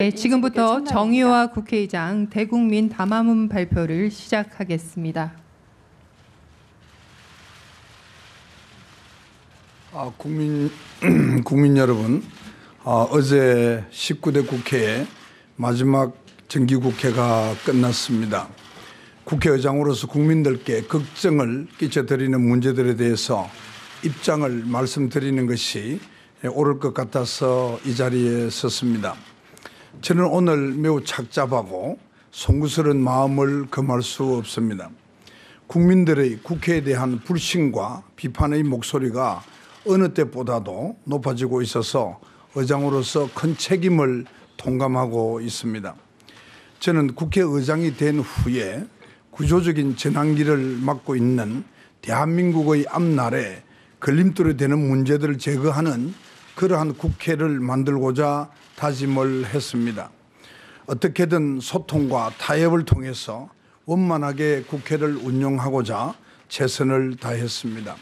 네, 지금부터 정의화 국회의장 대국민 담화문 발표를 시작하겠습니다. 국민 여러분, 어제 19대 국회의 마지막 정기국회가 끝났습니다. 국회의장으로서 국민들께 걱정을 끼쳐드리는 문제들에 대해서 입장을 말씀드리는 것이 옳을 것 같아서 이 자리에 섰습니다. 저는 오늘 매우 착잡하고 송구스러운 마음을 금할 수 없습니다. 국민들의 국회에 대한 불신과 비판의 목소리가 어느 때보다도 높아지고 있어서 의장으로서 큰 책임을 통감하고 있습니다. 저는 국회의장이 된 후에 구조적인 전환기를 맞고 있는 대한민국의 앞날에 걸림돌이 되는 문제들을 제거하는 그러한 국회를 만들고자 다짐을 했습니다. 어떻게든 소통과 타협을 통해서 원만하게 국회를 운영하고자 최선을 다했습니다.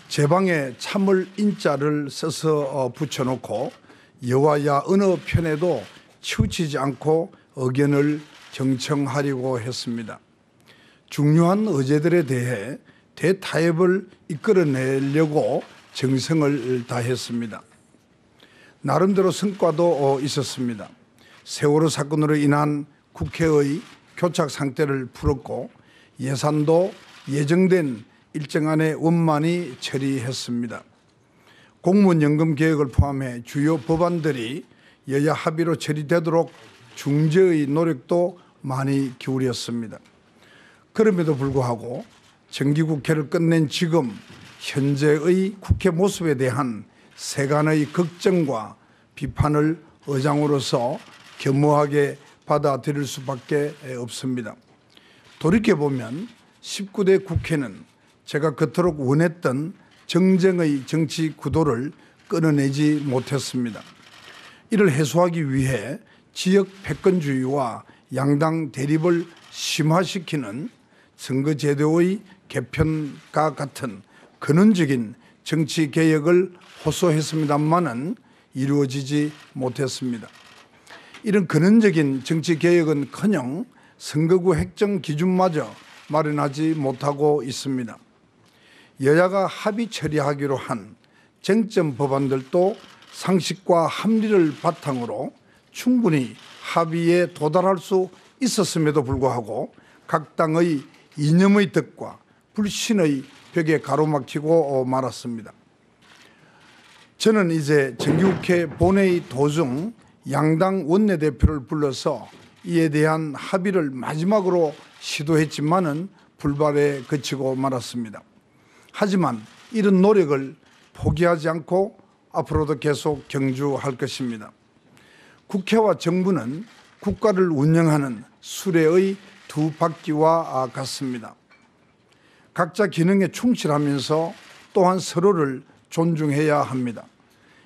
제 방에 참을 인자를 써서 붙여놓고 여와야 어느 편에도 치우치지 않고 의견을 경청하려고 했습니다. 중요한 의제들에 대해 대타협을 이끌어내려고 정성을 다했습니다. 나름대로 성과도 있었습니다. 세월호 사건으로 인한 국회의 교착 상태를 풀었고 예산도 예정된 일정 안에 원만히 처리했습니다. 공무원 연금 개혁을 포함해 주요 법안들이 여야 합의로 처리되도록 중재의 노력도 많이 기울였습니다. 그럼에도 불구하고 정기국회를 끝낸 지금 현재의 국회 모습에 대한 세간의 걱정과 비판을 의장으로서 겸허하게 받아들일 수밖에 없습니다. 돌이켜보면 19대 국회는 제가 그토록 원했던 정쟁의 정치 구도를 끊어내지 못했습니다. 이를 해소하기 위해 지역 패권주의와 양당 대립을 심화시키는 선거제도의 개편과 같은 근원적인 정치 개혁을 호소했습니다마는 이루어지지 못했습니다. 이런 근원적인 정치 개혁은커녕 선거구 획정 기준마저 마련하지 못하고 있습니다. 여야가 합의 처리하기로 한 쟁점 법안들도 상식과 합리를 바탕으로 충분히 합의에 도달할 수 있었음에도 불구하고 각 당의 이념의 덕과 불신의 벽에 가로막히고 말았습니다. 저는 이제 정기국회 본회의 도중 양당 원내대표를 불러서 이에 대한 합의를 마지막으로 시도했지만은 불발에 그치고 말았습니다. 하지만 이런 노력을 포기하지 않고 앞으로도 계속 경주할 것입니다. 국회와 정부는 국가를 운영하는 수레의 두 바퀴와 같습니다. 각자 기능에 충실하면서 또한 서로를 존중해야 합니다.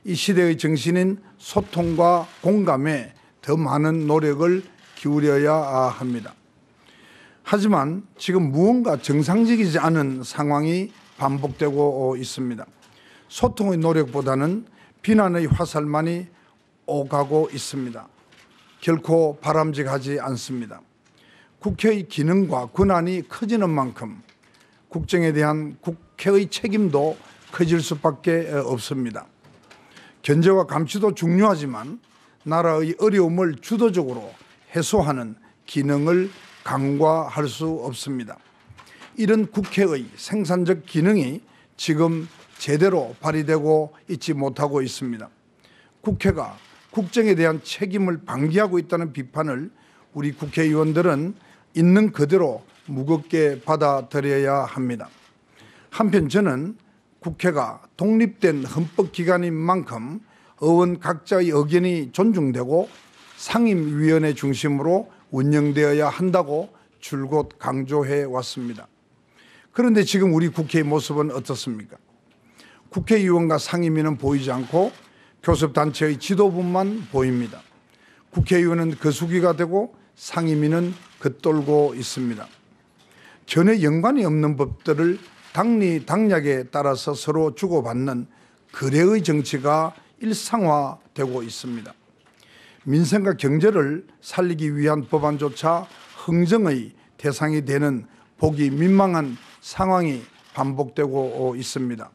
이 시대의 정신인 소통과 공감에 더 많은 노력을 기울여야 합니다. 하지만 지금 무언가 정상적이지 않은 상황이 반복되고 있습니다. 소통의 노력보다는 비난의 화살만이 오가고 있습니다. 결코 바람직하지 않습니다. 국회의 기능과 권한이 커지는 만큼 국정에 대한 국회의 책임도 커질 수밖에 없습니다. 견제와 감시도 중요하지만 나라의 어려움을 주도적으로 해소하는 기능을 강화할 수 없습니다. 이런 국회의 생산적 기능이 지금 제대로 발휘되고 있지 못하고 있습니다. 국회가 국정에 대한 책임을 방기하고 있다는 비판을 우리 국회의원들은 있는 그대로 무겁게 받아들여야 합니다. 한편 저는 국회가 독립된 헌법기관인 만큼 의원 각자의 의견이 존중되고 상임위원회 중심으로 운영되어야 한다고 줄곧 강조해 왔습니다. 그런데 지금 우리 국회의 모습은 어떻습니까? 국회의원과 상임위는 보이지 않고 교섭단체의 지도부만 보입니다. 국회의원은 거수기가 되고 상임위는 겉돌고 있습니다. 전혀 연관이 없는 법들을 당리당략에 따라서 서로 주고받는 거래의 정치가 일상화되고 있습니다. 민생과 경제를 살리기 위한 법안조차 흥정의 대상이 되는 보기 민망한 상황이 반복되고 있습니다.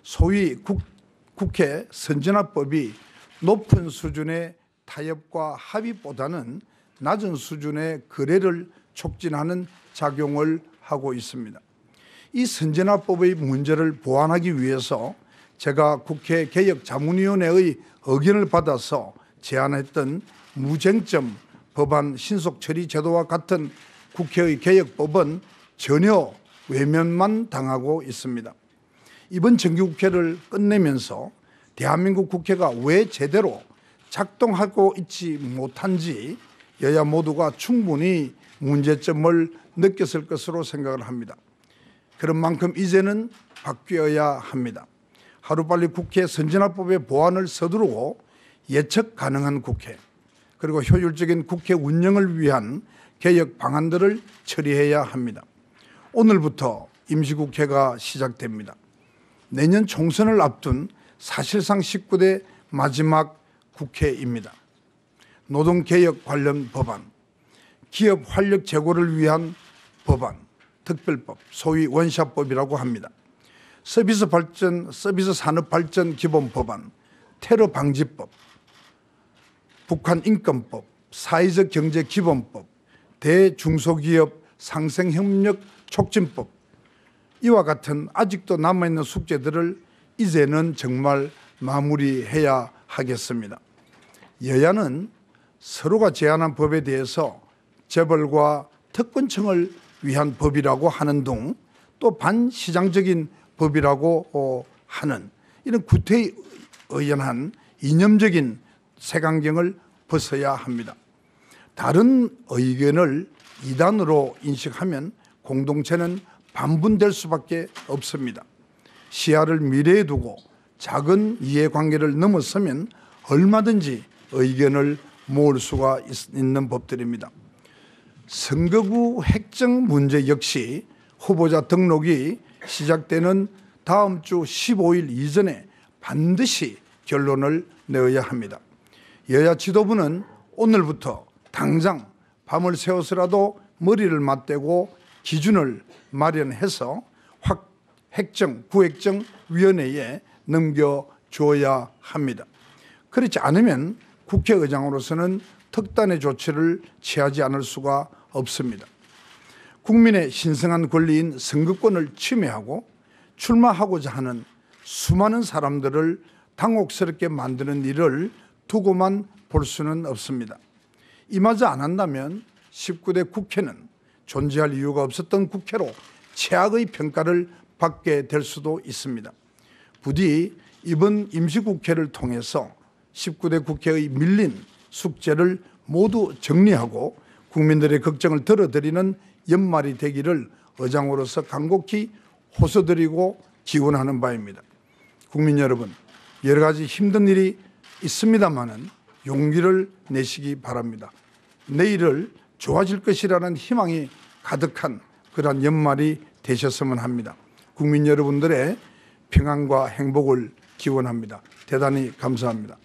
소위 국회 선진화법이 높은 수준의 타협과 합의보다는 낮은 수준의 거래를 촉진하는 작용을 하고 있습니다. 이 선진화법의 문제를 보완하기 위해서 제가 국회 개혁자문위원회의 의견을 받아서 제안했던 무쟁점 법안 신속 처리 제도와 같은 국회의 개혁법은 전혀 외면만 당하고 있습니다. 이번 정기국회를 끝내면서 대한민국 국회가 왜 제대로 작동하고 있지 못한지 여야 모두가 충분히 문제점을 느꼈을 것으로 생각을 합니다. 그런 만큼 이제는 바뀌어야 합니다. 하루빨리 국회 선진화법의 보완을 서두르고 예측 가능한 국회, 그리고 효율적인 국회 운영을 위한 개혁 방안들을 처리해야 합니다. 오늘부터 임시국회가 시작됩니다. 내년 총선을 앞둔 사실상 19대 마지막 국회입니다. 노동개혁 관련 법안, 기업 활력 제고를 위한 법안, 특별법, 소위 원샷법이라고 합니다. 서비스 산업 발전 기본 법안, 테러 방지법, 북한 인권법, 사회적 경제 기본법, 대중소기업 상생협력 촉진법, 이와 같은 아직도 남아있는 숙제들을 이제는 정말 마무리해야 하겠습니다. 여야는 서로가 제안한 법에 대해서 재벌과 특권층을 위한 법이라고 하는 등 또 반시장적인 법이라고 하는 이런 구태에 의연한 이념적인 색안경을 벗어야 합니다. 다른 의견을 이단으로 인식하면 공동체는 반분될 수밖에 없습니다. 시야를 미래에 두고 작은 이해관계를 넘어서면 얼마든지 의견을 모을 수가 있는 법들입니다. 선거구 획정 문제 역시 후보자 등록이 시작되는 다음 주 15일 이전에 반드시 결론을 내어야 합니다. 여야 지도부는 오늘부터 당장 밤을 새워서라도 머리를 맞대고 기준을 마련해서 구획정위원회에 넘겨줘야 합니다. 그렇지 않으면 국회의장으로서는 특단의 조치를 취하지 않을 수가 없습니다. 국민의 신성한 권리인 선거권을 침해하고 출마하고자 하는 수많은 사람들을 당혹스럽게 만드는 일을 두고만 볼 수는 없습니다. 이마저 안 한다면 19대 국회는 존재할 이유가 없었던 국회로 최악의 평가를 받게 될 수도 있습니다. 부디 이번 임시국회를 통해서 19대 국회의 밀린 숙제를 모두 정리하고 국민들의 걱정을 덜어드리는 연말이 되기를 의장으로서 간곡히 호소드리고 기원하는 바입니다. 국민 여러분, 여러 가지 힘든 일이 있습니다마는 용기를 내시기 바랍니다. 내일을 좋아질 것이라는 희망이 가득한 그런 연말이 되셨으면 합니다. 국민 여러분들의 평안과 행복을 기원합니다. 대단히 감사합니다.